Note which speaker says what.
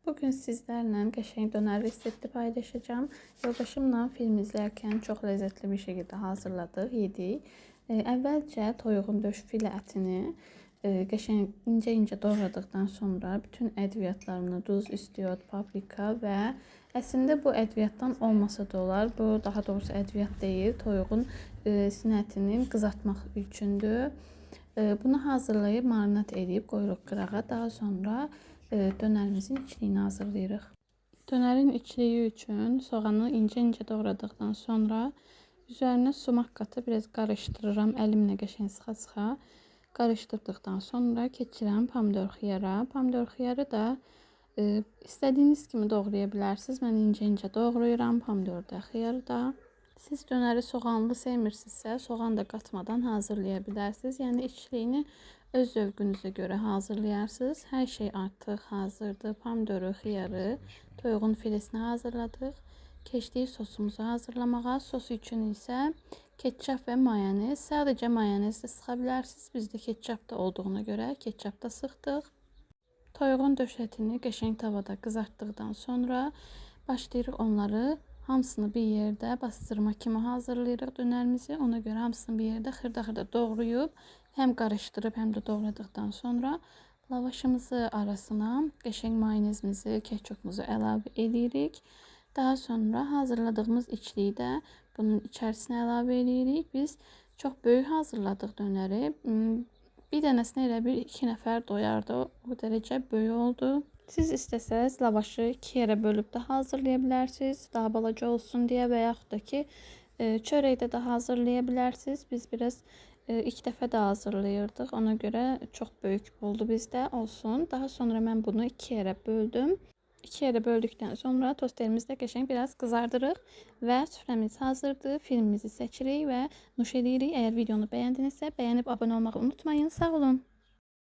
Speaker 1: Bugün sizlerle qəşəng dönər resepti paylaşacağım. Yoldaşımla film izlerken çok lezzetli bir şekilde hazırladık, yedik. Əvvəlcə toyuğun döş filə ətini qəşəng ince doğradıktan sonra bütün ədviyyatlarını duz, istiot, paprika və əslində bu ədviyyatdan olmasa da olar. Bu daha doğrusu ədviyyat deyil, toyuğun sinə ətinin qızartmaq üçündür. Bunu hazırlayıp marinat edip qoyuruq qırağa. Daha sonra dönərimizin içliyini hazırlayırıq. Dönərin içliyi üçün soğanı ince doğradıktan sonra üzerine sumak katıp biraz karıştırıram. Əlimlə qəşəng sıxa karıştırdıktan sonra keçirəm pomidor xiyara. Pomidor xiyarı da istediğiniz kimi doğraya bilərsiniz. Mən ince doğrayıram pomidor da, xiyarı da. Siz dönəri soğanlı sevmirsinizsə, soğan da katmadan hazırlaya bilərsiniz. Yəni içliyini öz zövqünüzə görə hazırlayarsınız. Hər şey artıq hazırdır. Pomidoru, xiyarı, toyuğun filesini hazırladıq. Keçdik sosumuzu hazırlamağa. Sos üçün isə ketçap və mayonez. Sadəcə mayonez də sıxa bilərsiniz. Bizdə ketçap da olduğuna görə ketçap da sıxdıq. Toyuğun döş ətini qəşəng tavada qızartdıqdan sonra başlayırıq onları hamısını bir yerdə bastırma kimi hazırlayırıq dönərimizi. Ona görə hamısını bir yerdə xırda doğrayıb hem karıştırıp hem de doğradıktan sonra lavaşımızı arasına qəşəng mayonezimizi, ketçupumuzu əlavə edirik. Daha sonra hazırladığımız içliyi də bunun içərisinə əlavə edirik. Biz çok böyük hazırladıq dönəri. Bir dənəsinə elə bir 2 nəfər doyardı. O derece böyük oldu. Siz istəsəz lavaşı 2 yerə bölüb də hazırlaya bilərsiniz. Daha balaca olsun deyə və yaxud da ki çörəkdə də hazırlaya bilərsiniz. Biz biraz ilk dəfə də hazırlayırdıq. Ona görə çox böyük oldu bizdə, olsun. Daha sonra mən bunu 2 yerə böldüm. 2 yerə böldükdən sonra tosterimizdə qəşəng biraz qızardırıq və süfrəmiz hazırdır. Filmimizi seçirik və nuş edirik. Əgər videonu bəyəndinizsə bəyənib abunə olmağı unutmayın. Sağ olun.